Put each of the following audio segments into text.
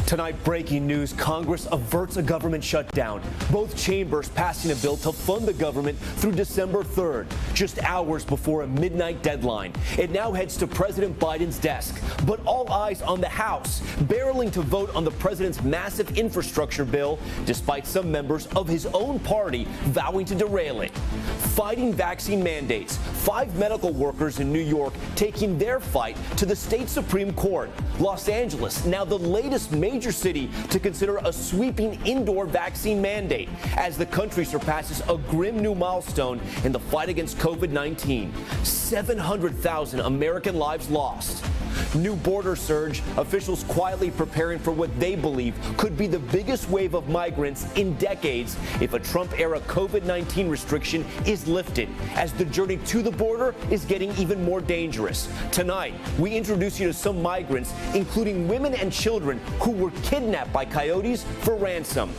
Tonight, breaking news, Congress averts a government shutdown. Both chambers passing a bill to fund the government through December 3rd, just hours before a midnight deadline. It now heads to President Biden's desk, but all eyes on the House, barreling to vote on the president's massive infrastructure bill, despite some members of his own party vowing to derail it. Fighting vaccine mandates, 5 medical workers in New York taking their fight to the state Supreme Court. Los Angeles, now the latest major city to consider a sweeping indoor vaccine mandate as the country surpasses a grim new milestone in the fight against COVID-19. 700,000 American lives lost. New border surge, officials quietly preparing for what they believe could be the biggest wave of migrants in decades if a Trump-era COVID-19 restriction is lifted, as the journey to the border is getting even more dangerous. Tonight, we introduce you to some migrants, including women and children who were kidnapped by coyotes for ransom.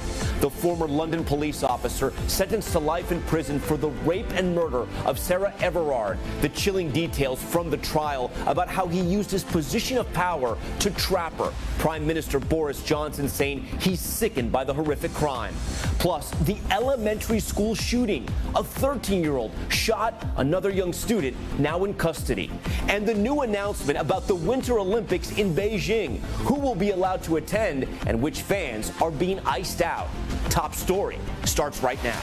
The former London police officer sentenced to life in prison for the rape and murder of Sarah Everard. The chilling details from the trial about how he used his position of power to trap her. Prime Minister Boris Johnson saying he's sickened by the horrific crime. Plus, the elementary school shooting. A 13-year-old shot another young student, now in custody. And the new announcement about the Winter Olympics in Beijing. Who will be allowed to attend and which fans are being iced out. Top story starts right now.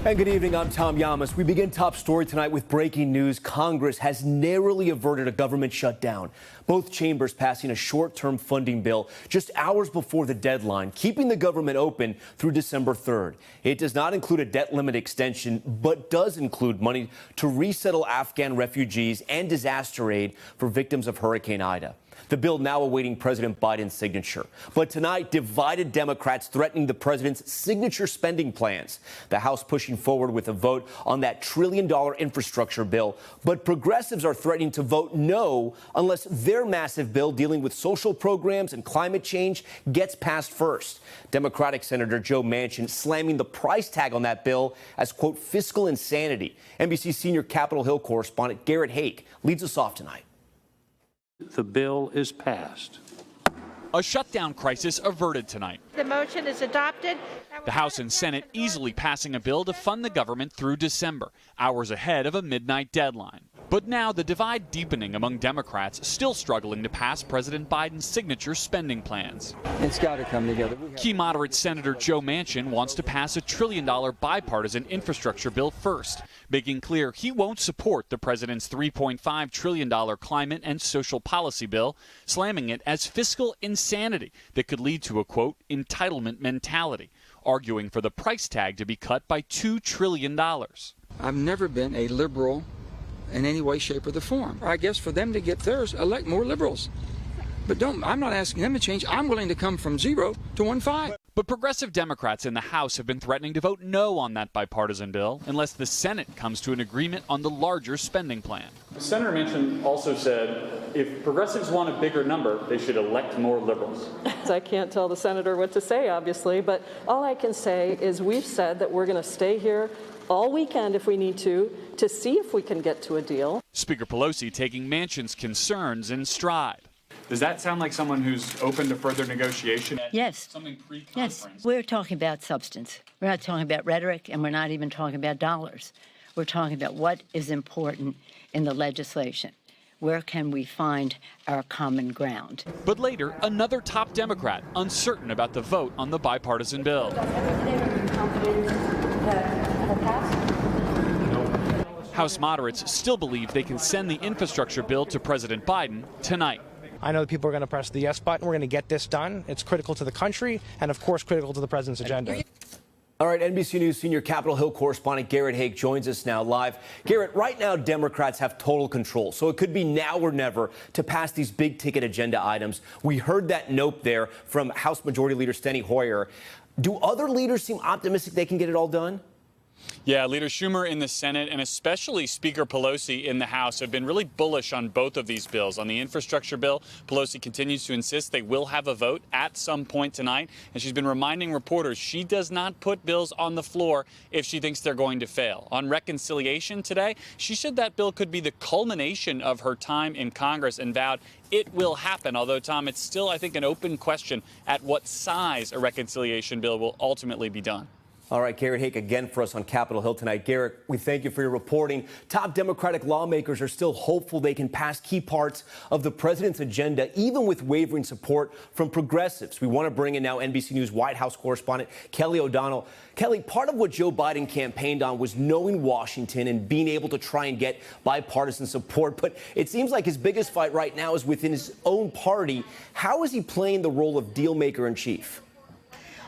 And good evening, I'm Tom Llamas. We begin Top Story tonight with breaking news. Congress has narrowly averted a government shutdown. Both chambers passing a short-term funding bill just hours before the deadline, keeping the government open through December 3rd. It does not include a debt limit extension, but does include money to resettle Afghan refugees and disaster aid for victims of Hurricane Ida. The bill now awaiting President Biden's signature. But tonight, divided Democrats threatening the president's signature spending plans. The House pushing forward with a vote on that trillion-dollar infrastructure bill. But progressives are threatening to vote no unless their massive bill dealing with social programs and climate change gets passed first. Democratic Senator Joe Manchin slamming the price tag on that bill as, quote, fiscal insanity. NBC senior Capitol Hill correspondent Garrett Haake leads us off tonight. The bill is passed. A shutdown crisis averted tonight. The motion is adopted. The House and Senate easily passing a bill to fund the government through December, hours ahead of a midnight deadline. But now the divide deepening among Democrats still struggling to pass President Biden's signature spending plans. It's got to come together. Key moderate Senator Joe Manchin wants to pass a trillion-dollar bipartisan infrastructure bill first, making clear he won't support the president's $3.5 trillion climate and social policy bill, slamming it as fiscal insanity that could lead to a, quote, entitlement mentality, arguing for the price tag to be cut by $2 trillion. I've never been a liberal in any way, shape, or the form. I guess for them to get theirs, elect more liberals. But I'm not asking them to change. I'm willing to come from 0 to 1.5. But progressive Democrats in the House have been threatening to vote no on that bipartisan bill unless the Senate comes to an agreement on the larger spending plan. Senator Manchin also said if progressives want a bigger number, they should elect more liberals. I can't tell the senator what to say, obviously, but all I can say is we've said that we're going to stay here all weekend if we need to see if we can get to a deal. Speaker Pelosi taking Manchin's concerns in stride. Does that sound like someone who's open to further negotiation? Yes. Something pre-conference? Yes. We're talking about substance. We're not talking about rhetoric, and we're not even talking about dollars. We're talking about what is important in the legislation. Where can we find our common ground? But later, another top Democrat uncertain about the vote on the bipartisan bill. House moderates still believe they can send the infrastructure bill to President Biden tonight. I know that people are going to press the yes button. We're going to get this done. It's critical to the country and, of course, critical to the president's agenda. All right, NBC News senior Capitol Hill correspondent Garrett Haake joins us now live. Garrett, right now Democrats have total control, so it could be now or never to pass these big-ticket agenda items. We heard that note there from House Majority Leader Steny Hoyer. Do other leaders seem optimistic they can get it all done? Yeah, Leader Schumer in the Senate and especially Speaker Pelosi in the House have been really bullish on both of these bills. On the infrastructure bill, Pelosi continues to insist they will have a vote at some point tonight. And she's been reminding reporters she does not put bills on the floor if she thinks they're going to fail. On reconciliation today, she said that bill could be the culmination of her time in Congress and vowed it will happen. Although, Tom, it's still, I think, an open question at what size a reconciliation bill will ultimately be done. All right, Garrett Haake again for us on Capitol Hill tonight. Garrett, we thank you for your reporting. Top Democratic lawmakers are still hopeful they can pass key parts of the president's agenda, even with wavering support from progressives. We want to bring in now NBC News White House correspondent Kelly O'Donnell. Kelly, part of what Joe Biden campaigned on was knowing Washington and being able to try and get bipartisan support. But it seems like his biggest fight right now is within his own party. How is he playing the role of deal maker in chief?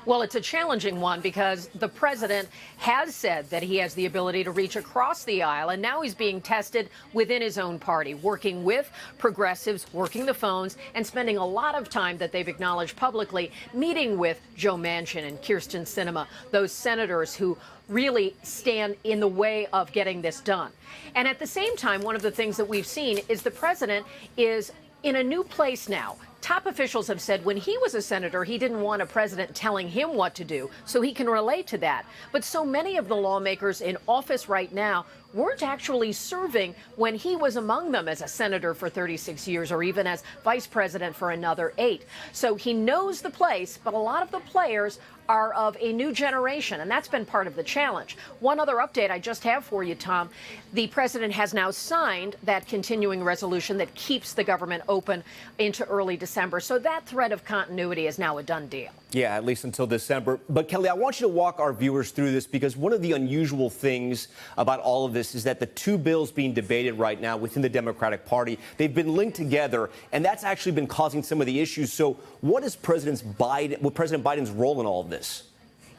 Well, it's a challenging one because the president has said that he has the ability to reach across the aisle, and now he's being tested within his own party, working with progressives, working the phones, and spending a lot of time that they've acknowledged publicly meeting with Joe Manchin and Kyrsten Sinema, those senators who really stand in the way of getting this done. And at the same time, one of the things that we've seen is the president is in a new place now. Top officials have said when he was a senator, he didn't want a president telling him what to do, so he can relate to that. But so many of the lawmakers in office right now weren't actually serving when he was among them as a senator for 36 years or even as vice president for another 8. So he knows the place, but a lot of the players are of a new generation, and that's been part of the challenge. One other update I just have for you, Tom. The president has now signed that continuing resolution that keeps the government open into early December. So that thread of continuity is now a done deal. Yeah, at least until December. But, Kelly, I want you to walk our viewers through this because one of the unusual things about all of this is that the two bills being debated right now within the Democratic Party, they've been linked together, and that's actually been causing some of the issues. So what is President Biden's role in all of this?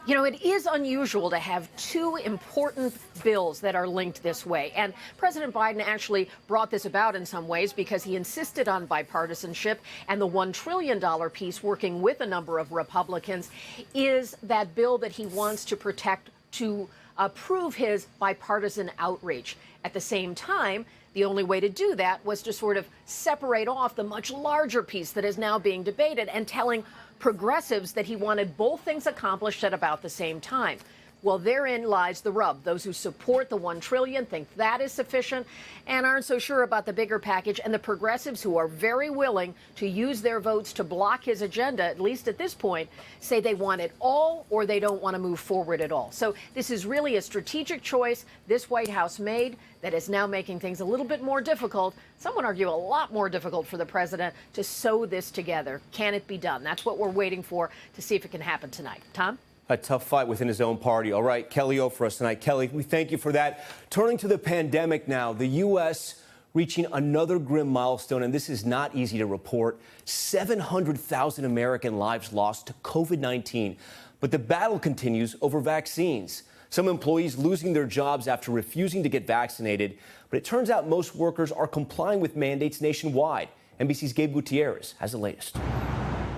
You know, it is unusual to have two important bills that are linked this way. And President Biden actually brought this about in some ways because he insisted on bipartisanship, and the $1 trillion piece, working with a number of Republicans, is that bill that he wants to protect to prove his bipartisan outreach. At the same time, the only way to do that was to sort of separate off the much larger piece that is now being debated and telling progressives that he wanted both things accomplished at about the same time. Well, therein lies the rub. Those who support the $1 trillion think that is sufficient and aren't so sure about the bigger package. And the progressives, who are very willing to use their votes to block his agenda, at least at this point, say they want it all or they don't want to move forward at all. So this is really a strategic choice this White House made that is now making things a little bit more difficult. Some would argue a lot more difficult for the president to sew this together. Can it be done? That's what we're waiting for to see if it can happen tonight. Tom? A tough fight within his own party. All right, Kelly O for us tonight. Kelly, we thank you for that. Turning to the pandemic now, the U.S. reaching another grim milestone, and this is not easy to report. 700,000 American lives lost to COVID-19. But the battle continues over vaccines. Some employees losing their jobs after refusing to get vaccinated. But it turns out most workers are complying with mandates nationwide. NBC's Gabe Gutierrez has the latest.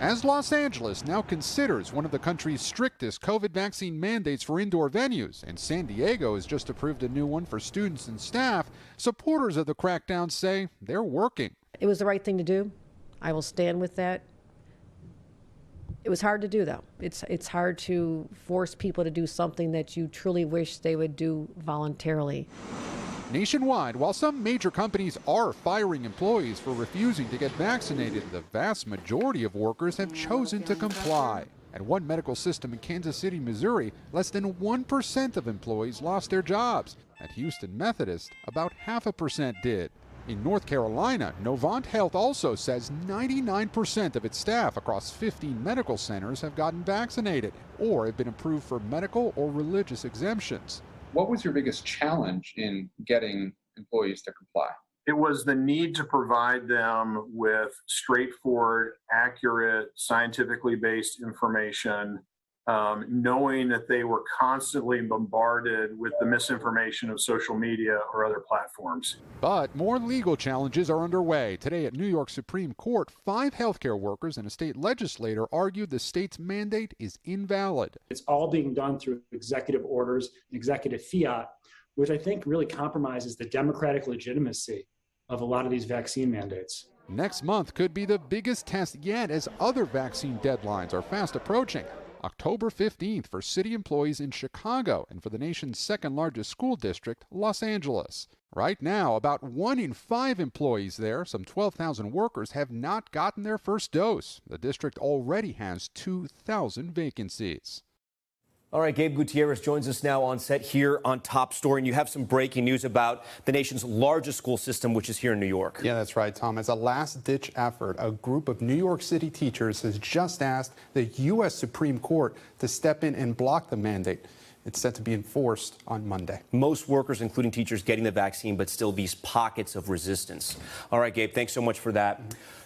As Los Angeles now considers one of the country's strictest COVID vaccine mandates for indoor venues, and San Diego has just approved a new one for students and staff, supporters of the crackdown say they're working. It was the right thing to do. I will stand with that. It was hard to do, though. It's hard to force people to do something that you truly wish they would do voluntarily. Nationwide, while some major companies are firing employees for refusing to get vaccinated, the vast majority of workers have chosen to comply. At one medical system in Kansas City, Missouri, less than 1% of employees lost their jobs. At Houston Methodist, about 0.5% did. In North Carolina, Novant Health also says 99% of its staff across 15 medical centers have gotten vaccinated or have been approved for medical or religious exemptions. What was your biggest challenge in getting employees to comply? It was the need to provide them with straightforward, accurate, scientifically based information knowing that they were constantly bombarded with the misinformation of social media or other platforms. But more legal challenges are underway. Today at New York Supreme Court, 5 healthcare workers and a state legislator argued the state's mandate is invalid. It's all being done through executive orders, executive fiat, which I think really compromises the democratic legitimacy of a lot of these vaccine mandates. Next month could be the biggest test yet as other vaccine deadlines are fast approaching. October 15th for city employees in Chicago and for the nation's second largest school district, Los Angeles. Right now, about 1 in 5 employees there, some 12,000 workers, have not gotten their first dose. The district already has 2,000 vacancies. All right, Gabe Gutierrez joins us now on set here on Top Story. And you have some breaking news about the nation's largest school system, which is here in New York. Yeah, that's right, Tom. As a last-ditch effort, a group of New York City teachers has just asked the U.S. Supreme Court to step in and block the mandate. It's set to be enforced on Monday. Most workers, including teachers, getting the vaccine, but still these pockets of resistance. All right, Gabe, thanks so much for that.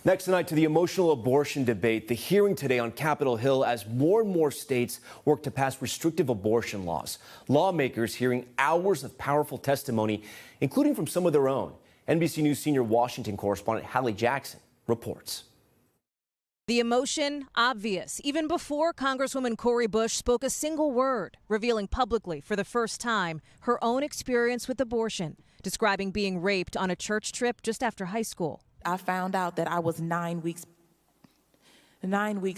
Next tonight to the emotional abortion debate, the hearing today on Capitol Hill as more and more states work to pass restrictive abortion laws. Lawmakers hearing hours of powerful testimony, including from some of their own. NBC News senior Washington correspondent Hallie Jackson reports. The emotion, obvious, even before Congresswoman Cori Bush spoke a single word, revealing publicly for the first time her own experience with abortion, describing being raped on a church trip just after high school. I found out that I was 9 weeks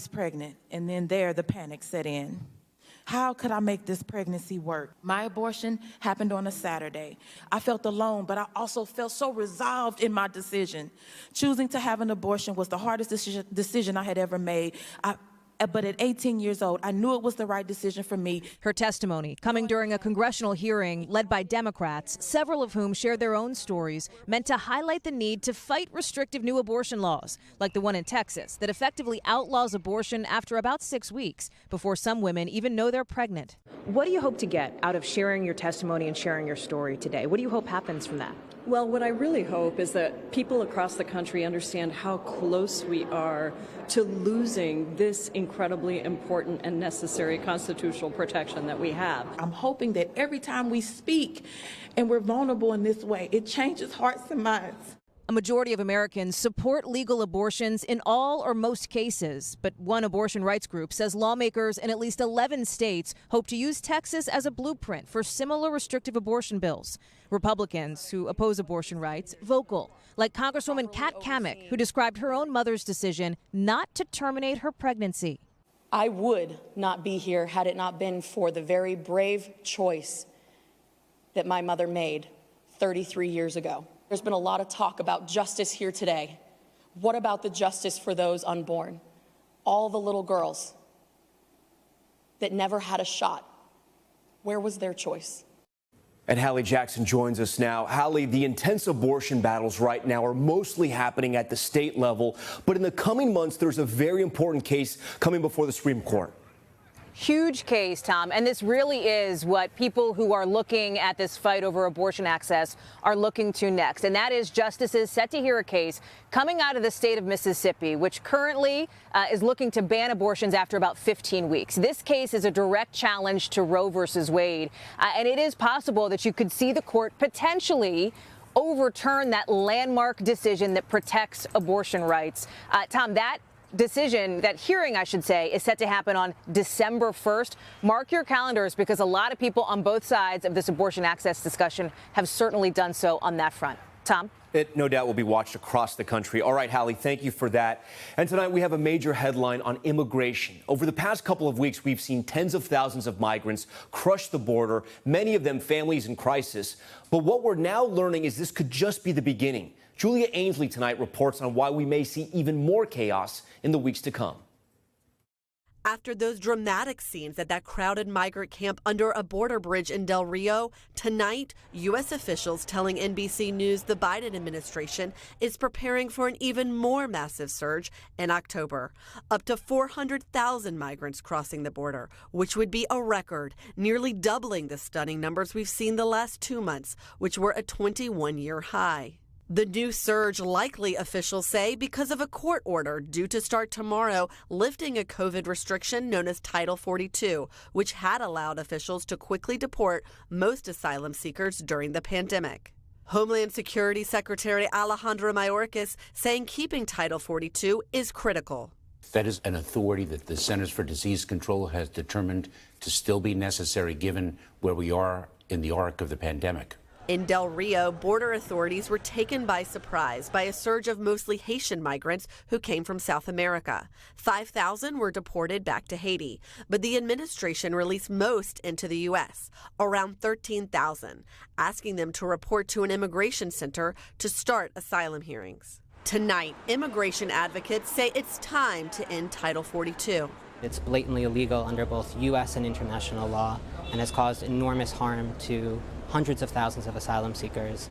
pregnant, and then the panic set in. How could I make this pregnancy work? My abortion happened on a Saturday. I felt alone, but I also felt so resolved in my decision. Choosing to have an abortion was the hardest decision I had ever made. But at 18 years old, I knew it was the right decision for me. Her testimony coming during a congressional hearing led by Democrats, several of whom shared their own stories, meant to highlight the need to fight restrictive new abortion laws, like the one in Texas that effectively outlaws abortion after about 6 weeks before some women even know they're pregnant. What do you hope to get out of sharing your testimony and sharing your story today? What do you hope happens from that? Well, what I really hope is that people across the country understand how close we are to losing this incredibly important and necessary constitutional protection that we have. I'm hoping that every time we speak and we're vulnerable in this way, it changes hearts and minds. A majority of Americans support legal abortions in all or most cases, but one abortion rights group says lawmakers in at least 11 states hope to use Texas as a blueprint for similar restrictive abortion bills. Republicans who oppose abortion rights vocal, like Congresswoman Kat Cammack, who described her own mother's decision not to terminate her pregnancy. I would not be here had it not been for the very brave choice that my mother made 33 years ago. There's been a lot of talk about justice here today. What about the justice for those unborn? All the little girls that never had a shot. Where was their choice? And Hallie Jackson joins us now. Hallie, the intense abortion battles right now are mostly happening at the state level, but in the coming months, there's a very important case coming before the Supreme Court. Huge case, Tom, and this really is what people who are looking at this fight over abortion access are looking to next, and that is justices set to hear a case coming out of the state of Mississippi, which currently is looking to ban abortions after about 15 weeks. This case is a direct challenge to Roe versus Wade, and it is possible that you could see the court potentially overturn that landmark decision that protects abortion rights. Tom, that decision, that hearing, I should say, is set to happen on December 1st. Mark your calendars, because a lot of people on both sides of this abortion access discussion have certainly done so on that front. Tom? It no doubt will be watched across the country. All right, Hallie, thank you for that. And tonight we have a major headline on immigration. Over the past couple of weeks, we've seen tens of thousands of migrants crush the border, many of them families in crisis. But what we're now learning is this could just be the beginning. Julia Ainsley tonight reports on why we may see even more chaos in the weeks to come. After those dramatic scenes at that crowded migrant camp under a border bridge in Del Rio, tonight, U.S. officials telling NBC News the Biden administration is preparing for an even more massive surge in October. Up to 400,000 migrants crossing the border, which would be a record, nearly doubling the stunning numbers we've seen the last 2 months, which were a 21-year high. The new surge likely, officials say, because of a court order due to start tomorrow lifting a COVID restriction known as Title 42, which had allowed officials to quickly deport most asylum seekers during the pandemic. Homeland Security Secretary Alejandro Mayorkas saying keeping Title 42 is critical. That is an authority that the Centers for Disease Control has determined to still be necessary given where we are in the arc of the pandemic. In Del Rio, border authorities were taken by surprise by a surge of mostly Haitian migrants who came from South America. 5,000 were deported back to Haiti, but the administration released most into the U.S., around 13,000, asking them to report to an immigration center to start asylum hearings. Tonight, immigration advocates say it's time to end Title 42. It's blatantly illegal under both U.S. and international law and has caused enormous harm to hundreds of thousands of asylum seekers.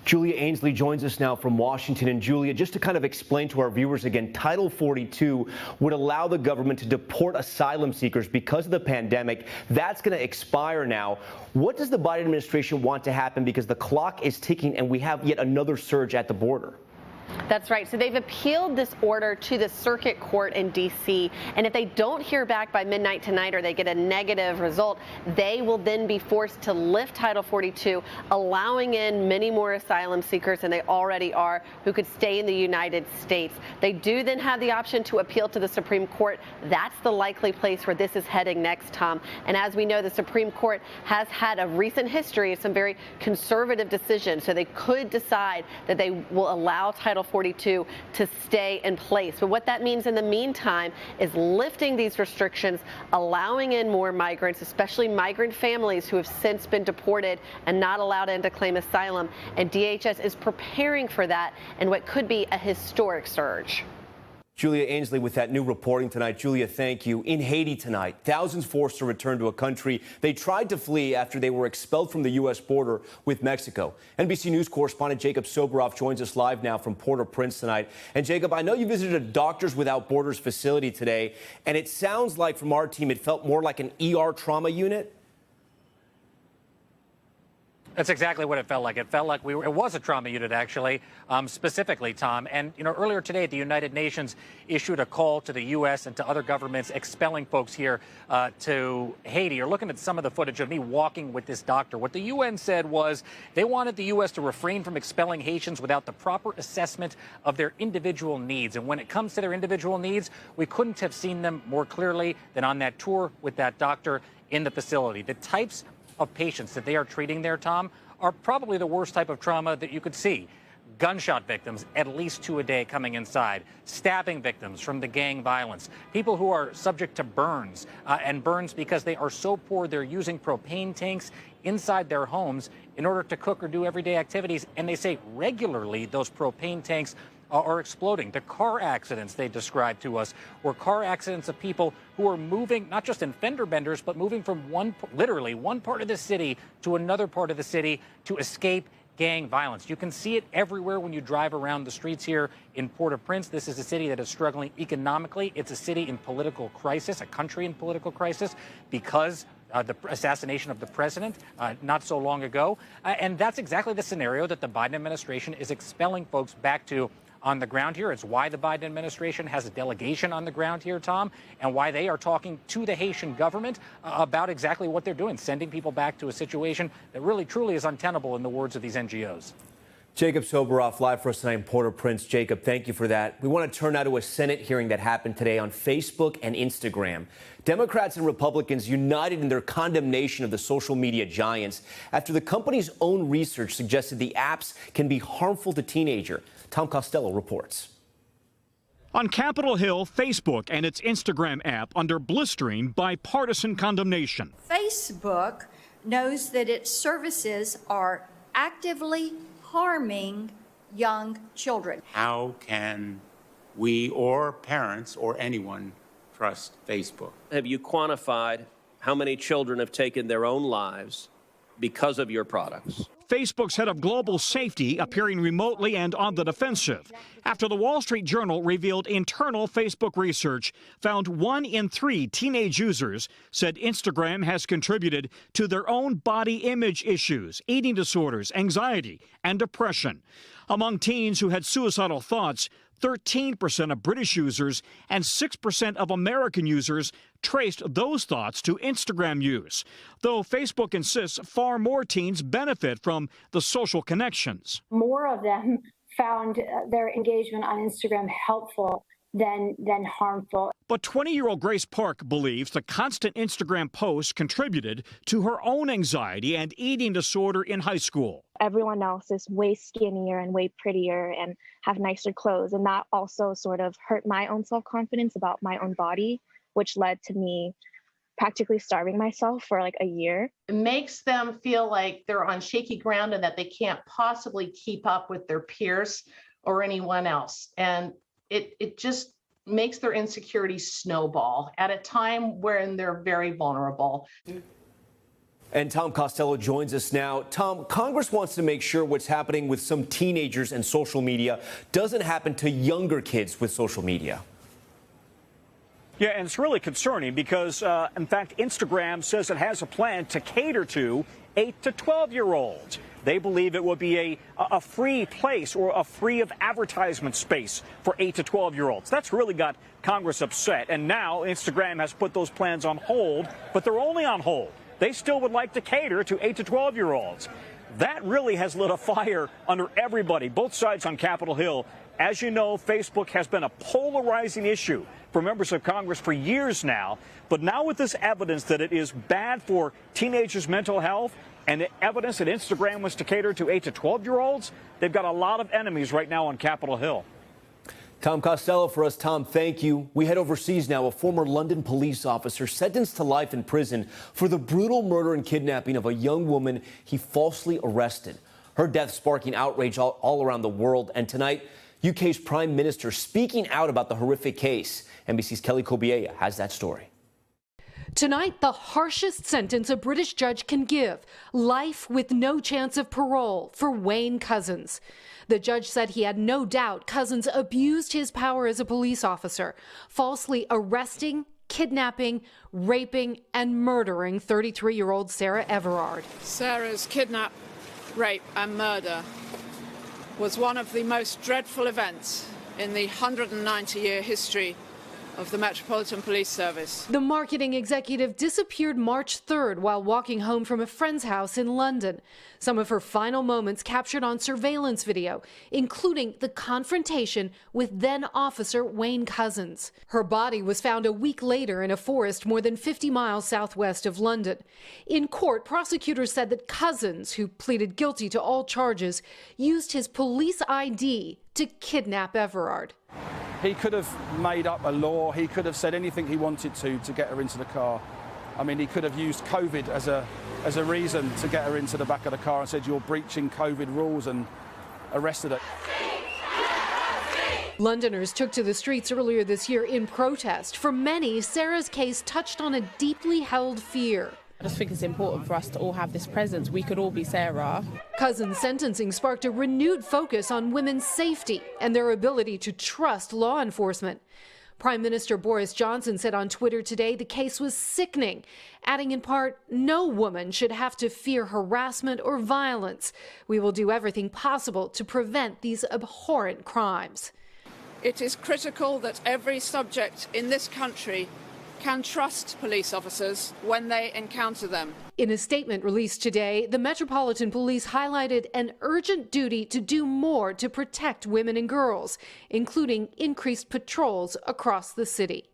Julia Ainsley joins us now from Washington. And Julia, just to kind of explain to our viewers again, Title 42 would allow the government to deport asylum seekers because of the pandemic. That's going to expire now. What does the Biden administration want to happen? Because the clock is ticking and we have yet another surge at the border. That's right. So they've appealed this order to the circuit court in D.C. And if they don't hear back by midnight tonight or they get a negative result, they will then be forced to lift Title 42, allowing in many more asylum seekers than they already are who could stay in the United States. They do then have the option to appeal to the Supreme Court. That's the likely place where this is heading next, Tom. And as we know, the Supreme Court has had a recent history of some very conservative decisions. So they could decide that they will allow Title 42 to stay in place. But what that means in the meantime is lifting these restrictions, allowing in more migrants, especially migrant families who have since been deported and not allowed in to claim asylum. And DHS is preparing for that in what could be a historic surge. Julia Ainsley with that new reporting tonight. Julia, thank you. In Haiti tonight, thousands forced to return to a country they tried to flee after they were expelled from the U.S. border with Mexico. NBC News correspondent Jacob Soboroff joins us live now from Port-au-Prince tonight. And Jacob, I know you visited a Doctors Without Borders facility today, and it sounds like from our team it felt more like an ER trauma unit. That's exactly what it felt like. It felt like it was a trauma unit, actually, specifically, Tom. And, earlier today, the United Nations issued a call to the U.S. and to other governments expelling folks here to Haiti. You're looking at some of the footage of me walking with this doctor. What the UN said was they wanted the U.S. to refrain from expelling Haitians without the proper assessment of their individual needs. And when it comes to their individual needs, we couldn't have seen them more clearly than on that tour with that doctor in the facility. The types of patients that they are treating there, Tom, are probably the worst type of trauma that you could see. Gunshot victims, at least 2 a day coming inside. Stabbing victims from the gang violence. People who are subject to burns, and burns because they are so poor they're using propane tanks inside their homes in order to cook or do everyday activities. And they say regularly those propane tanks are exploding. The car accidents they described to us were car accidents of people who are moving, not just in fender benders, but moving from literally one part of the city to another part of the city to escape gang violence. You can see it everywhere when you drive around the streets here in Port-au-Prince. This is a city that is struggling economically. It's a city in political crisis, a country in political crisis, because the assassination of the president not so long ago. And that's exactly the scenario that the Biden administration is expelling folks back to on the ground here. It's why the Biden administration has a delegation on the ground here, Tom, and why they are talking to the Haitian government about exactly what they're doing, sending people back to a situation that really, truly is untenable in the words of these NGOs. Jacob Soboroff live for us tonight in Port-au-Prince. Jacob, thank you for that. We want to turn now to a Senate hearing that happened today on Facebook and Instagram. Democrats and Republicans united in their condemnation of the social media giants after the company's own research suggested the apps can be harmful to teenagers. Tom Costello reports. On Capitol Hill, Facebook and its Instagram app under blistering bipartisan condemnation. Facebook knows that its services are actively harming young children. How can we or parents or anyone trust Facebook? Have you quantified how many children have taken their own lives because of your products? Facebook's head of global safety appearing remotely and on the defensive after the Wall Street Journal revealed internal Facebook research found 1 in 3 teenage users said Instagram has contributed to their own body image issues, eating disorders, anxiety, and depression. Among teens who had suicidal thoughts, 13% of British users and 6% of American users traced those thoughts to Instagram use, though Facebook insists far more teens benefit from the social connections. More of them found their engagement on Instagram helpful than harmful. But 20-year-old Grace Park believes the constant Instagram posts contributed to her own anxiety and eating disorder in high school. Everyone else is way skinnier and way prettier and have nicer clothes. And that also sort of hurt my own self-confidence about my own body, which led to me practically starving myself for like a year. It makes them feel like they're on shaky ground and that they can't possibly keep up with their peers or anyone else. And it just makes their insecurities snowball at a time when they're very vulnerable. And Tom Costello joins us now. Tom, Congress wants to make sure what's happening with some teenagers and social media doesn't happen to younger kids with social media. Yeah, and it's really concerning because, in fact, Instagram says it has a plan to cater to 8 to 12-year-olds. They believe it will be a free place or a free of advertisement space for 8 to 12-year-olds. That's really got Congress upset. And now Instagram has put those plans on hold, but they're only on hold. They still would like to cater to 8 to 12-year-olds. That really has lit a fire under everybody, both sides on Capitol Hill. As you know, Facebook has been a polarizing issue for members of Congress for years now. But now with this evidence that it is bad for teenagers' mental health and the evidence that Instagram was to cater to 8 to 12-year-olds, they've got a lot of enemies right now on Capitol Hill. Tom Costello for us. Tom, thank you. We head overseas now. A former London police officer sentenced to life in prison for the brutal murder and kidnapping of a young woman he falsely arrested. Her death sparking outrage all around the world. And tonight, UK's Prime Minister speaking out about the horrific case. NBC's Kelly Kobiella has that story. Tonight, the harshest sentence a British judge can give, life with no chance of parole for Wayne Couzens. The judge said he had no doubt Couzens abused his power as a police officer, falsely arresting, kidnapping, raping, and murdering 33-year-old Sarah Everard. Sarah's kidnap, rape, and murder was one of the most dreadful events in the 190-year history of the Metropolitan Police Service. The marketing executive disappeared March 3rd while walking home from a friend's house in London. Some of her final moments captured on surveillance video, including the confrontation with then-officer Wayne Couzens. Her body was found a week later in a forest more than 50 miles southwest of London. In court, prosecutors said that Couzens, who pleaded guilty to all charges, used his police ID to kidnap Everard. He could have made up a law. He could have said anything he wanted to get her into the car. I mean, he could have used COVID as a reason to get her into the back of the car and said, you're breaching COVID rules, and arrested her. Londoners took to the streets earlier this year in protest. For many, Sarah's case touched on a deeply held fear. I just think it's important for us to all have this presence. We could all be Sarah. Couzens' sentencing sparked a renewed focus on women's safety and their ability to trust law enforcement. Prime Minister Boris Johnson said on Twitter today the case was sickening, adding in part, no woman should have to fear harassment or violence. We will do everything possible to prevent these abhorrent crimes. It is critical that every subject in this country can trust police officers when they encounter them. In a statement released today, the Metropolitan Police highlighted an urgent duty to do more to protect women and girls, including increased patrols across the city.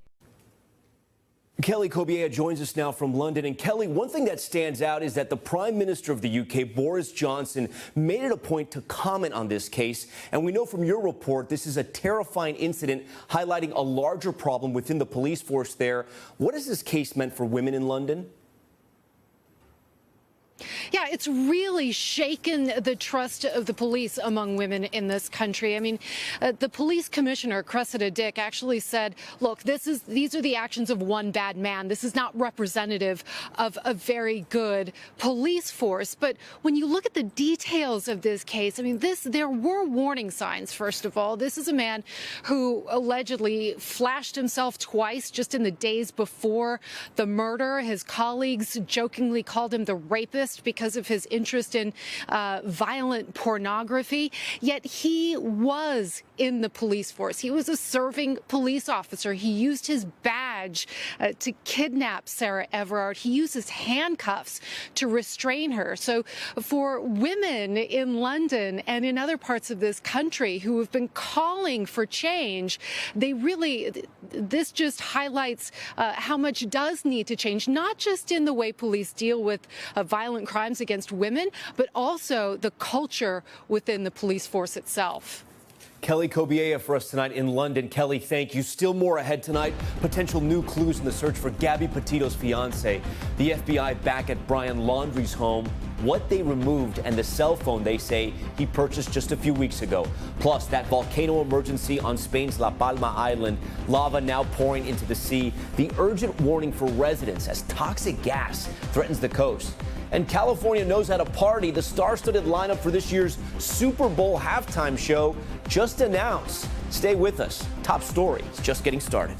Kelly Kobiella joins us now from London. And Kelly, one thing that stands out is that the Prime Minister of the UK, Boris Johnson, made it a point to comment on this case. And we know from your report this is a terrifying incident highlighting a larger problem within the police force there. What has this case meant for women in London? Yeah, it's really shaken the trust of the police among women in this country. I mean, the police commissioner, Cressida Dick, actually said, look, these are the actions of one bad man. This is not representative of a very good police force. But when you look at the details of this case, I mean, there were warning signs, first of all. This is a man who allegedly flashed himself twice just in the days before the murder. His colleagues jokingly called him the rapist because of his interest in violent pornography. Yet he was in the police force. He was a serving police officer. He used his badge to kidnap Sarah Everard. He used his handcuffs to restrain her. So for women in London and in other parts of this country who have been calling for change, this just highlights how much does need to change, not just in the way police deal with violent crimes against women, but also the culture within the police force itself. Kelly Kobiea for us tonight in London. Kelly, thank you. Still more ahead tonight. Potential new clues in the search for Gabby Petito's fiance. The FBI back at Brian Laundrie's home. What they removed and the cell phone they say he purchased just a few weeks ago. Plus, that volcano emergency on Spain's La Palma Island. Lava now pouring into the sea. The urgent warning for residents as toxic gas threatens the coast. And California knows how to party. The star-studded lineup for this year's Super Bowl halftime show just announced. Stay with us. Top story is just getting started.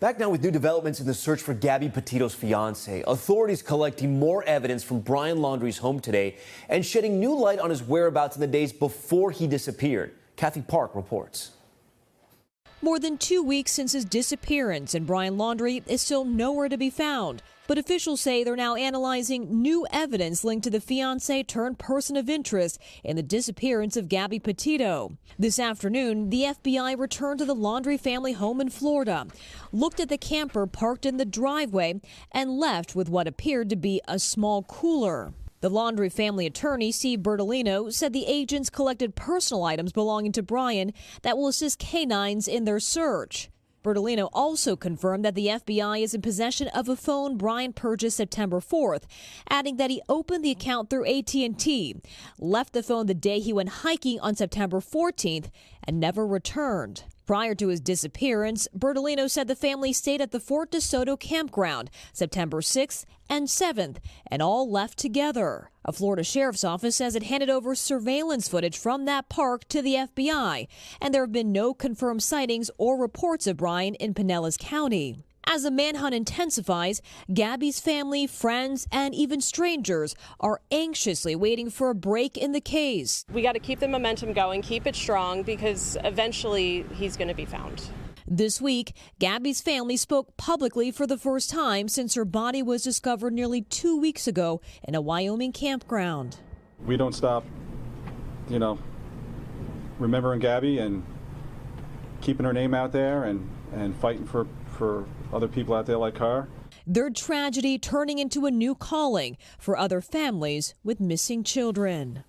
Back now with new developments in the search for Gabby Petito's fiance. Authorities collecting more evidence from Brian Laundrie's home today and shedding new light on his whereabouts in the days before he disappeared. Kathy Park reports. More than 2 weeks since his disappearance, and Brian Laundrie is still nowhere to be found. But officials say they're now analyzing new evidence linked to the fiancé turned person of interest in the disappearance of Gabby Petito. This afternoon, the FBI returned to the Laundrie family home in Florida, looked at the camper parked in the driveway, and left with what appeared to be a small cooler. The Laundrie family attorney, Steve Bertolino, said the agents collected personal items belonging to Brian that will assist canines in their search. Bertolino also confirmed that the FBI is in possession of a phone Brian purchased September 4th, adding that he opened the account through AT&T, left the phone the day he went hiking on September 14th, and never returned. Prior to his disappearance, Bertolino said the family stayed at the Fort DeSoto campground September 6th and 7th, and all left together. A Florida sheriff's office says it handed over surveillance footage from that park to the FBI, and there have been no confirmed sightings or reports of Brian in Pinellas County. As the manhunt intensifies, Gabby's family, friends, and even strangers are anxiously waiting for a break in the case. We got to keep the momentum going, keep it strong, because eventually he's going to be found. This week, Gabby's family spoke publicly for the first time since her body was discovered nearly 2 weeks ago in a Wyoming campground. We don't stop, remembering Gabby and keeping her name out there and fighting for other people out there like her. Their tragedy turning into a new calling for other families with missing children.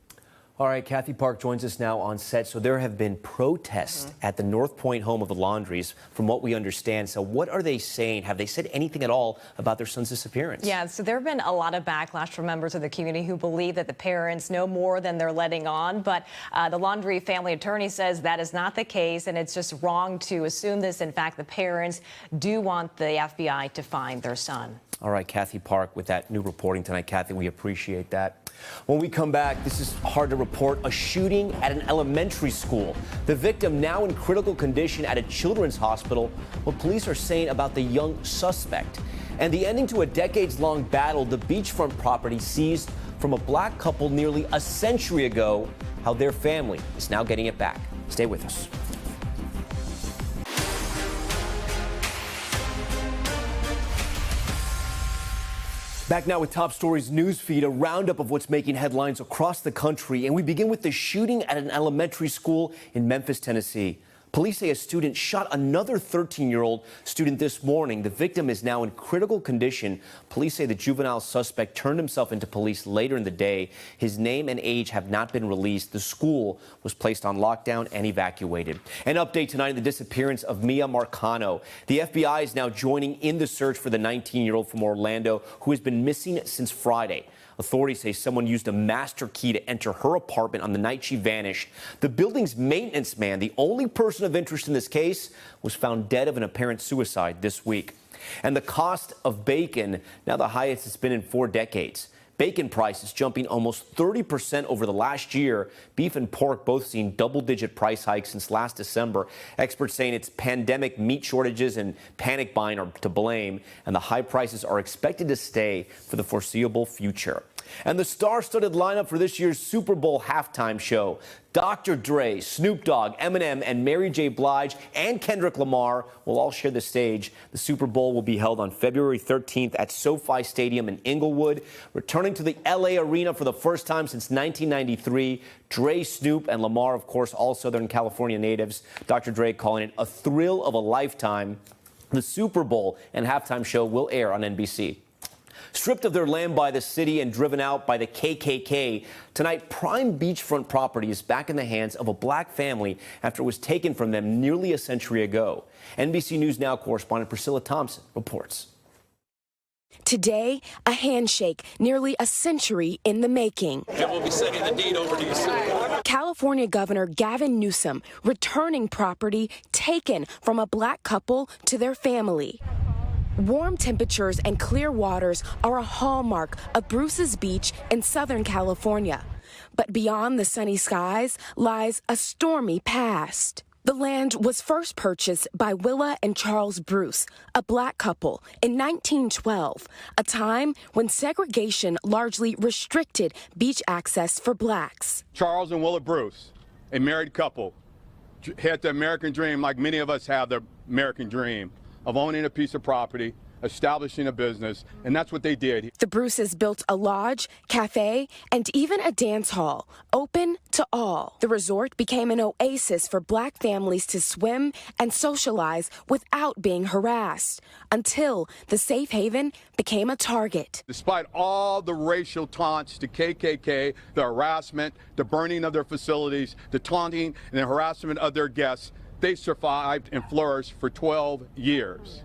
All right, Kathy Park joins us now on set. So there have been protests at the North Point home of the Laundries, from what we understand. So what are they saying? Have they said anything at all about their son's disappearance? Yeah, so there have been a lot of backlash from members of the community who believe that the parents know more than they're letting on. But the Laundrie family attorney says that is not the case, and it's just wrong to assume this. In fact, the parents do want the FBI to find their son. All right, Kathy Park with that new reporting tonight. Kathy, we appreciate that. When we come back, this is hard to report, a shooting at an elementary school. The victim now in critical condition at a children's hospital. What police are saying about the young suspect. And the ending to a decades-long battle, the beachfront property seized from a black couple nearly a century ago, how their family is now getting it back. Stay with us. Back now with Top Stories news feed, a roundup of what's making headlines across the country. And we begin with the shooting at an elementary school in Memphis, Tennessee. Police say a student shot another 13-year-old student this morning. The victim is now in critical condition. Police say the juvenile suspect turned himself into police later in the day. His name and age have not been released. The school was placed on lockdown and evacuated. An update tonight on the disappearance of Mia Marcano. The FBI is now joining in the search for the 19-year-old from Orlando who has been missing since Friday. Authorities say someone used a master key to enter her apartment on the night she vanished. The building's maintenance man, the only person of interest in this case, was found dead of an apparent suicide this week. And the cost of bacon, now the highest it's been in 4 decades. Bacon prices jumping almost 30% over the last year. Beef and pork both seeing double-digit price hikes since last December. Experts saying it's pandemic meat shortages and panic buying are to blame, and the high prices are expected to stay for the foreseeable future. And the star-studded lineup for this year's Super Bowl halftime show. Dr. Dre, Snoop Dogg, Eminem, and Mary J. Blige and Kendrick Lamar will all share the stage. The Super Bowl will be held on February 13th at SoFi Stadium in Inglewood. Returning to the LA Arena for the first time since 1993, Dre, Snoop, and Lamar, of course, all Southern California natives. Dr. Dre calling it a thrill of a lifetime. The Super Bowl and halftime show will air on NBC. Stripped of their land by the city and driven out by the KKK, tonight prime beachfront property is back in the hands of a black family after it was taken from them nearly a century ago. NBC News Now correspondent Priscilla Thompson reports. Today, a handshake nearly a century in the making. And we'll be sending the deed over to you soon. California Governor Gavin Newsom returning property taken from a black couple to their family. Warm temperatures and clear waters are a hallmark of Bruce's Beach in Southern California. But beyond the sunny skies lies a stormy past. The land was first purchased by Willa and Charles Bruce, a black couple, in 1912, a time when segregation largely restricted beach access for blacks. Charles and Willa Bruce, a married couple, had the American dream like many of us have the American dream of owning a piece of property, establishing a business, and that's what they did. The Bruces built a lodge, cafe, and even a dance hall, open to all. The resort became an oasis for black families to swim and socialize without being harassed, until the safe haven became a target. Despite all the racial taunts to KKK, the harassment, the burning of their facilities, the taunting and the harassment of their guests, they survived and flourished for 12 years.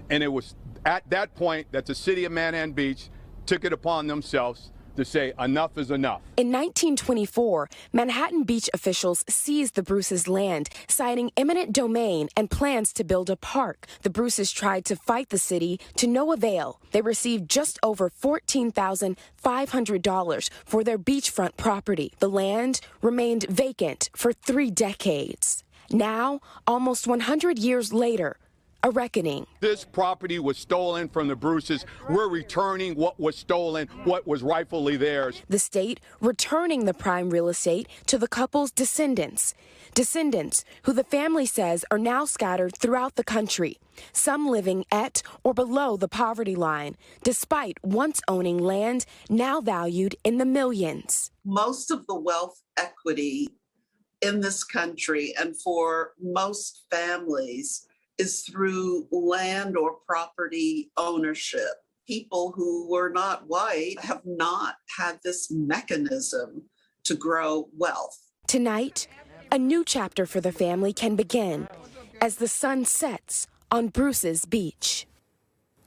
And it was at that point that the city of Manhattan Beach took it upon themselves to say enough is enough. In 1924, Manhattan Beach officials seized the Bruces' land, citing eminent domain and plans to build a park. The Bruces tried to fight the city to no avail. They received just over $14,500 for their beachfront property. The land remained vacant for 3 decades. Now, almost 100 years later, a reckoning. This property was stolen from the Bruces. We're returning what was stolen, what was rightfully theirs. The state returning the prime real estate to the couple's descendants. Descendants who the family says are now scattered throughout the country, some living at or below the poverty line, despite once owning land now valued in the millions. Most of the wealth equity in this country and for most families is through land or property ownership. People who were not white have not had this mechanism to grow wealth. Tonight, a new chapter for the family can begin as the sun sets on Bruce's Beach.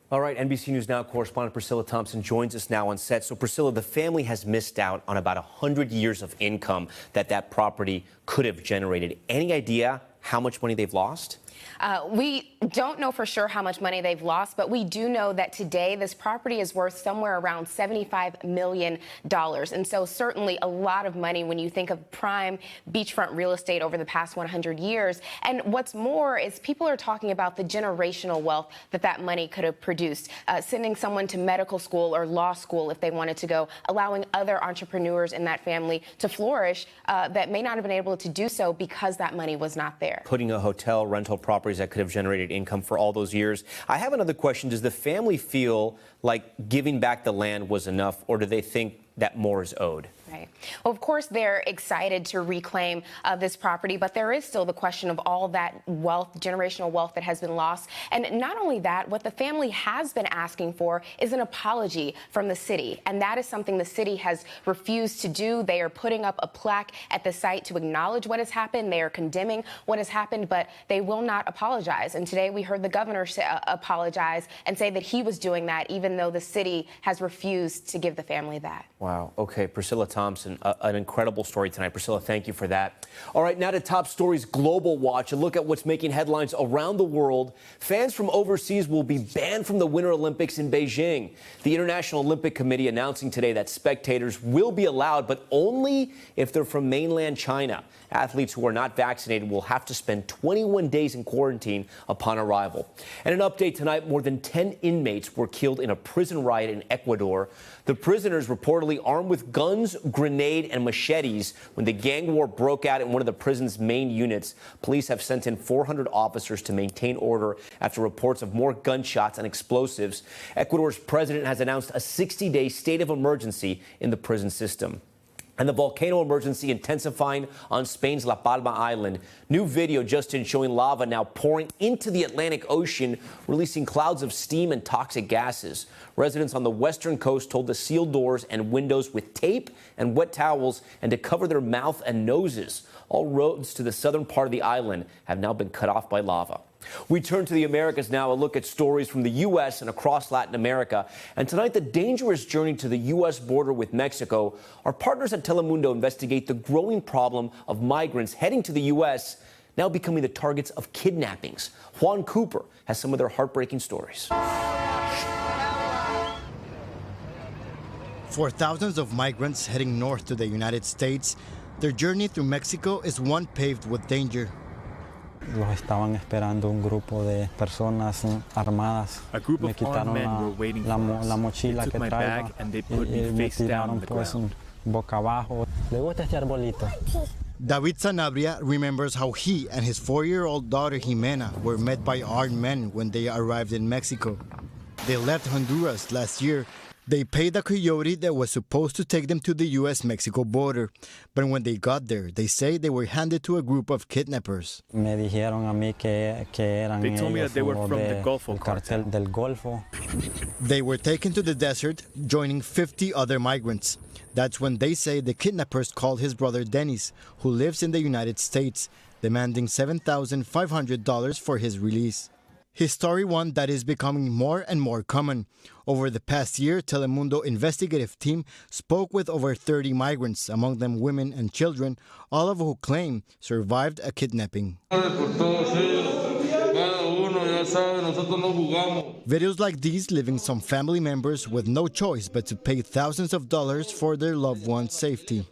All right, NBC News Now correspondent Priscilla Thompson joins us now on set. So, Priscilla, the family has missed out on about 100 years of income that property could have generated. Any idea how much money they've lost? We don't know for sure how much money they've lost, but we do know that today this property is worth somewhere around $75 million. And so certainly a lot of money when you think of prime beachfront real estate over the past 100 years. And what's more is people are talking about the generational wealth that money could have produced, sending someone to medical school or law school if they wanted to go, allowing other entrepreneurs in that family to flourish that may not have been able to do so because that money was not there. Putting a hotel, rental properties that could have generated income for all those years. I have another question. Does the family feel like giving back the land was enough, or do they think that more is owed? Right. Well, of course, they're excited to reclaim this property, but there is still the question of all that wealth, generational wealth that has been lost. And not only that, what the family has been asking for is an apology from the city. And that is something the city has refused to do. They are putting up a plaque at the site to acknowledge what has happened. They are condemning what has happened, but they will not apologize. And today we heard the governor apologize and say that he was doing that, even though the city has refused to give the family that. Wow. Okay, Priscilla Thompson, an incredible story tonight. Priscilla, thank you for that. All right, now to Top Stories Global Watch, a look at what's making headlines around the world. Fans from overseas will be banned from the Winter Olympics in Beijing. The International Olympic Committee announcing today that spectators will be allowed, but only if they're from mainland China. Athletes who are not vaccinated will have to spend 21 days in quarantine upon arrival. And an update tonight, more than 10 inmates were killed in a prison riot in Ecuador. The prisoners reportedly armed with guns, grenade, and machetes when the gang war broke out in one of the prison's main units. Police have sent in 400 officers to maintain order after reports of more gunshots and explosives. Ecuador's president has announced a 60-day state of emergency in the prison system. And the volcano emergency intensifying on Spain's La Palma Island. New video just in showing lava now pouring into the Atlantic Ocean, releasing clouds of steam and toxic gases. Residents on the western coast told to seal doors and windows with tape and wet towels and to cover their mouth and noses. All roads to the southern part of the island have now been cut off by lava. We turn to the Americas now, a look at stories from the U.S. and across Latin America. And tonight, the dangerous journey to the U.S. border with Mexico. Our partners at Telemundo investigate the growing problem of migrants heading to the U.S., now becoming the targets of kidnappings. Juan Cooper has some of their heartbreaking stories. For thousands of migrants heading north to the United States, their journey through Mexico is one paved with danger. A group of armed men were waiting for us. They took my bag and they put me face down on the ground. David Sanabria remembers how he and his 4-year-old daughter Jimena were met by armed men when they arrived in Mexico. They left Honduras last year. They paid a coyote that was supposed to take them to the U.S.-Mexico border. But when they got there, they say they were handed to a group of kidnappers. They told me that they were from the Golfo cartel. They were taken to the desert, joining 50 other migrants. That's when they say the kidnappers called his brother Dennis, who lives in the United States, demanding $7,500 for his release. His story, one that is becoming more and more common. Over the past year, Telemundo investigative team spoke with over 30 migrants, among them women and children, all of who claim survived a kidnapping. Videos like these leaving some family members with no choice but to pay thousands of dollars for their loved one's safety.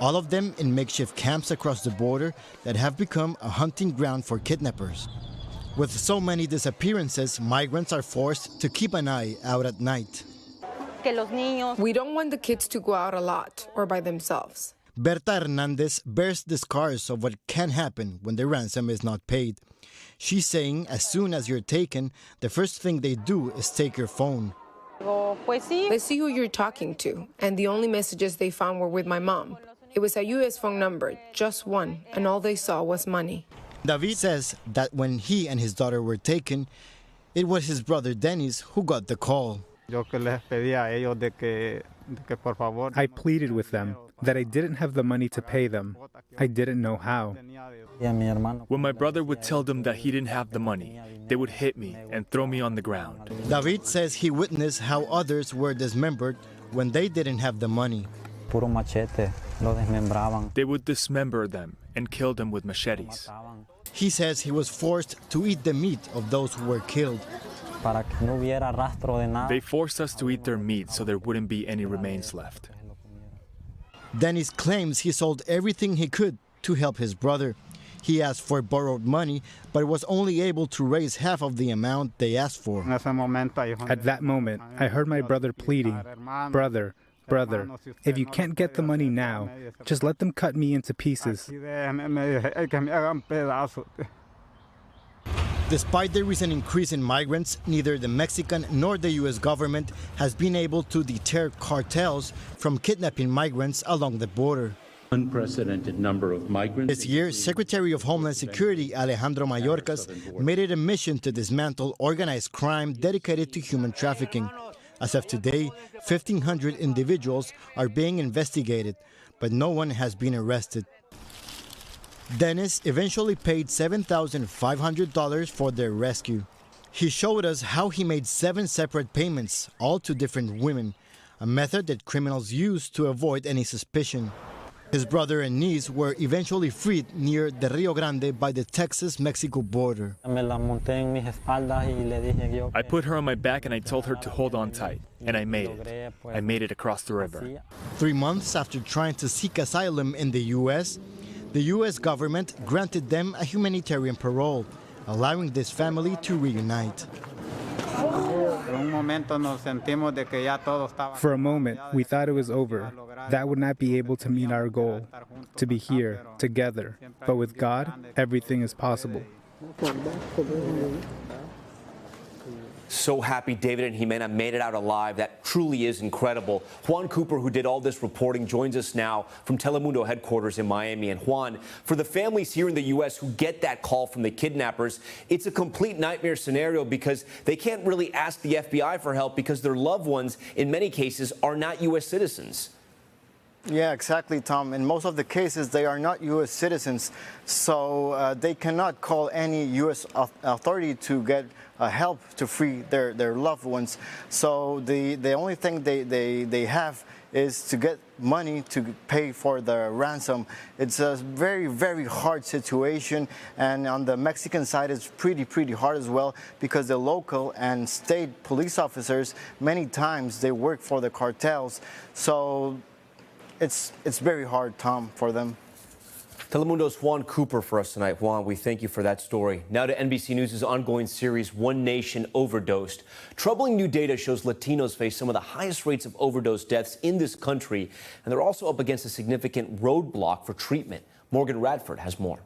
All of them in makeshift camps across the border that have become a hunting ground for kidnappers. With so many disappearances, migrants are forced to keep an eye out at night. We don't want the kids to go out a lot or by themselves. Berta Hernandez bears the scars of what can happen when the ransom is not paid. She's saying as soon as you're taken, the first thing they do is take your phone. They see who you're talking to, and the only messages they found were with my mom. It was a U.S. phone number, just one, and all they saw was money. David says that when he and his daughter were taken, it was his brother Dennis who got the call. I pleaded with them that I didn't have the money to pay them. I didn't know how. When my brother would tell them that he didn't have the money, they would hit me and throw me on the ground. David says he witnessed how others were dismembered when they didn't have the money. They would dismember them and kill them with machetes. He says he was forced to eat the meat of those who were killed. They forced us to eat their meat so there wouldn't be any remains left. Dennis claims he sold everything he could to help his brother. He asked for borrowed money, but was only able to raise half of the amount they asked for. At that moment, I heard my brother pleading, "Brother, brother, if you can't get the money now, just let them cut me into pieces." Despite the recent increase in migrants, neither the Mexican nor the U.S. government has been able to deter cartels from kidnapping migrants along the border. Unprecedented number of migrants. This year, Secretary of Homeland Security Alejandro Mayorkas made it a mission to dismantle organized crime dedicated to human trafficking. As of today, 1,500 individuals are being investigated, but no one has been arrested. Dennis eventually paid $7,500 for their rescue. He showed us how he made 7 separate payments, all to different women, a method that criminals use to avoid any suspicion. His brother and niece were eventually freed near the Rio Grande by the Texas-Mexico border. I put her on my back and I told her to hold on tight, and I made it. I made it across the river. 3 months after trying to seek asylum in the U.S., the U.S. government granted them a humanitarian parole, allowing this family to reunite. For a moment, we thought it was over. That would not be able to meet our goal, to be here, together. But with God, everything is possible. So happy David and Jimena made it out alive. That truly is incredible. Juan Cooper, who did all this reporting, joins us now from Telemundo headquarters in Miami. And Juan, for the families here in the U.S. who get that call from the kidnappers, it's a complete nightmare scenario because they can't really ask the FBI for help because their loved ones, in many cases, are not U.S. citizens. Yeah, exactly, Tom. In most of the cases, they are not U.S. citizens, so they cannot call any U.S. authority to get help to free their loved ones. So the only thing they have is to get money to pay for the ransom. It's a very, very hard situation, and on the Mexican side, it's pretty hard as well because the local and state police officers, many times, they work for the cartels. So it's very hard, Tom, for them. Telemundo's Juan Cooper for us tonight. Juan, we thank you for that story. Now to NBC News' ongoing series, One Nation Overdosed. Troubling new data shows Latinos face some of the highest rates of overdose deaths in this country, and they're also up against a significant roadblock for treatment. Morgan Radford has more.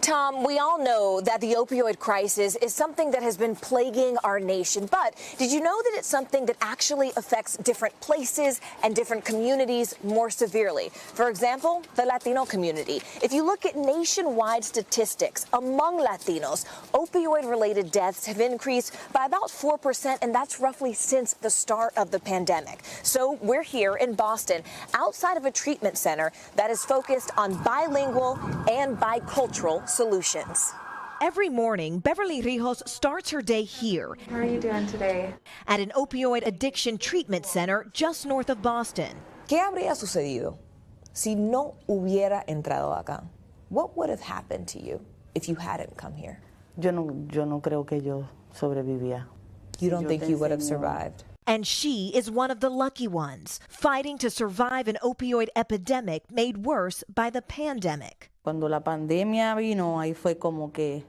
Tom, we all know that the opioid crisis is something that has been plaguing our nation. But did you know that it's something that actually affects different places and different communities more severely? For example, the Latino community. If you look at nationwide statistics among Latinos, opioid-related deaths have increased by about 4%, and that's roughly since the start of the pandemic. So we're here in Boston, outside of a treatment center that is focused on bilingual and bicultural solutions. Every morning, Beverly Rijos starts her day here. How are you doing today? At an opioid addiction treatment center just north of Boston. ¿Qué habría sucedido si no hubiera entrado acá? What would have happened to you if you hadn't come here? Yo no creo que yo sobrevivía. You don't think you would have survived? And she is one of the lucky ones, fighting to survive an opioid epidemic made worse by the pandemic. Cuando la pandemia vino, ahí fue como que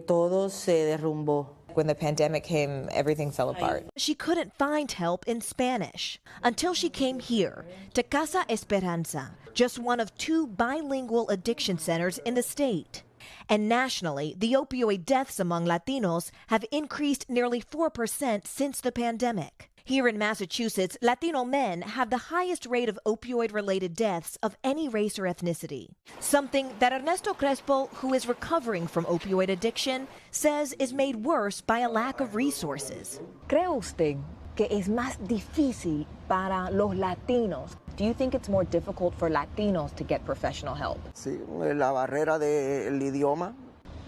todo se derrumbó. When the pandemic came, everything fell apart. She couldn't find help in Spanish until she came here to Casa Esperanza, just one of 2 bilingual addiction centers in the state. And nationally, the opioid deaths among Latinos have increased nearly 4% since the pandemic. Here in Massachusetts, Latino men have the highest rate of opioid-related deaths of any race or ethnicity. Something that Ernesto Crespo, who is recovering from opioid addiction, says is made worse by a lack of resources. ¿Cree usted que es más difícil para los latinos? Do you think it's more difficult for Latinos to get professional help? Sí, la barrera del idioma.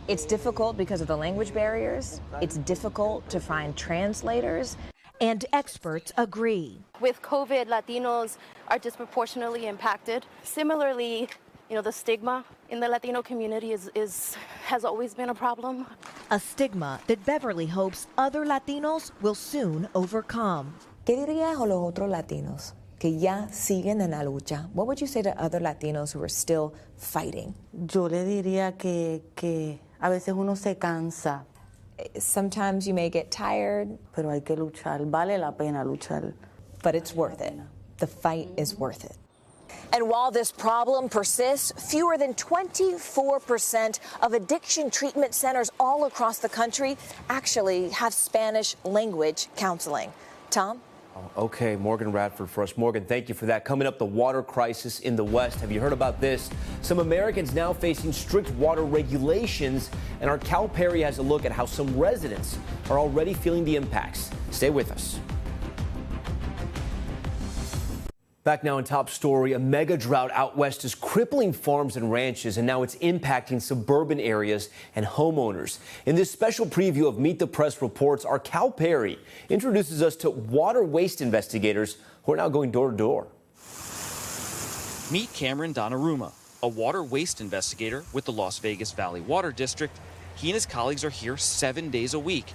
It's difficult because of the language barriers. It's difficult to find translators. And experts agree. With COVID, Latinos are disproportionately impacted. Similarly, the stigma in the Latino community has always been a problem. A stigma that Beverly hopes other Latinos will soon overcome. ¿Qué dirías a los otros Latinos que ya siguen en la lucha? What would you say to other Latinos who are still fighting? Yo le diría que a veces uno se cansa. Sometimes you may get tired. Pero hay que luchar. Vale la pena luchar. But it's worth it. The fight is worth it. And while this problem persists, fewer than 24% of addiction treatment centers all across the country actually have Spanish language counseling. Tom? Okay, Morgan Radford for us. Morgan, thank you for that. Coming up, the water crisis in the West. Have you heard about this? Some Americans now facing strict water regulations, and our Cal Perry has a look at how some residents are already feeling the impacts. Stay with us. Back now in top story, a mega drought out west is crippling farms and ranches, and now it's impacting suburban areas and homeowners. In this special preview of Meet the Press Reports, our Cal Perry introduces us to water waste investigators who are now going door to door. Meet Cameron Donnarumma, a water waste investigator with the Las Vegas Valley Water District. He and his colleagues are here 7 days a week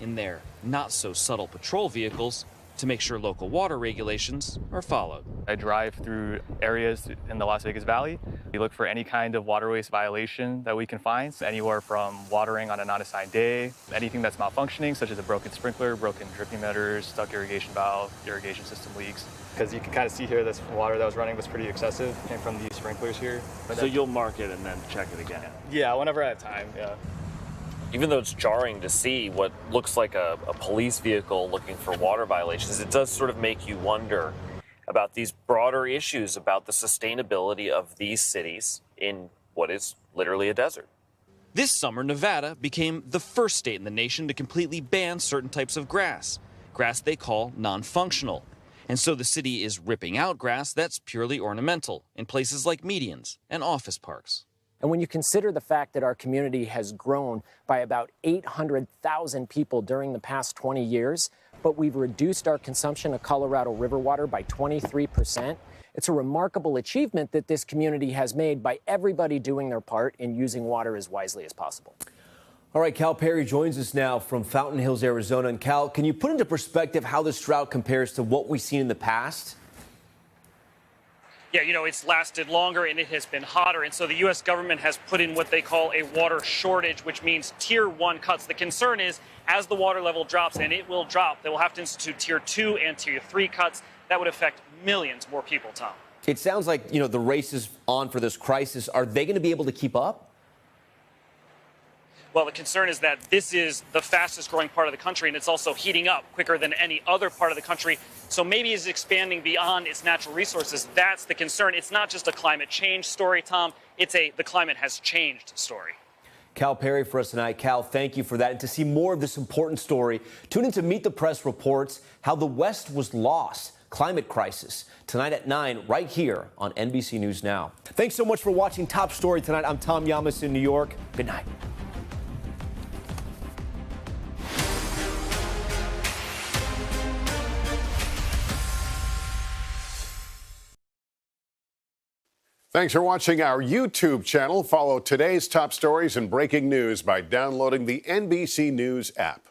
in their not-so-subtle patrol vehicles to make sure local water regulations are followed. I drive through areas in the Las Vegas Valley. We look for any kind of water waste violation that we can find, anywhere from watering on a non-assigned day, anything that's malfunctioning, such as a broken sprinkler, broken dripping emitters, stuck irrigation valve, irrigation system leaks. Because you can kind of see here, this water that was running was pretty excessive, came from these sprinklers here. So you'll mark it and then check it again? Yeah, whenever I have time, yeah. Even though it's jarring to see what looks like a police vehicle looking for water violations, it does sort of make you wonder about these broader issues about the sustainability of these cities in what is literally a desert. This summer, Nevada became the first state in the nation to completely ban certain types of grass they call non-functional. And so the city is ripping out grass that's purely ornamental in places like medians and office parks. And when you consider the fact that our community has grown by about 800,000 people during the past 20 years, but we've reduced our consumption of Colorado River water by 23%, it's a remarkable achievement that this community has made by everybody doing their part in using water as wisely as possible. All right, Cal Perry joins us now from Fountain Hills, Arizona. And Cal, can you put into perspective how this drought compares to what we've seen in the past? Yeah, you know, it's lasted longer and it has been hotter. And so the U.S. government has put in what they call a water shortage, which means tier 1 cuts. The concern is as the water level drops, and it will drop, they will have to institute tier 2 and tier 3 cuts. That would affect millions more people, Tom. It sounds like, you know, the race is on for this crisis. Are they going to be able to keep up? Well, the concern is that this is the fastest growing part of the country, and it's also heating up quicker than any other part of the country. So maybe it's expanding beyond its natural resources. That's the concern. It's not just a climate change story, Tom. It's the climate has changed story. Cal Perry for us tonight. Cal, thank you for that. And to see more of this important story, tune in to Meet the Press Reports, How the West Was Lost, Climate Crisis, tonight at 9, right here on NBC News Now. Thanks so much for watching Top Story tonight. I'm Tom Llamas in New York. Good night. Thanks for watching our YouTube channel. Follow today's top stories and breaking news by downloading the NBC News app.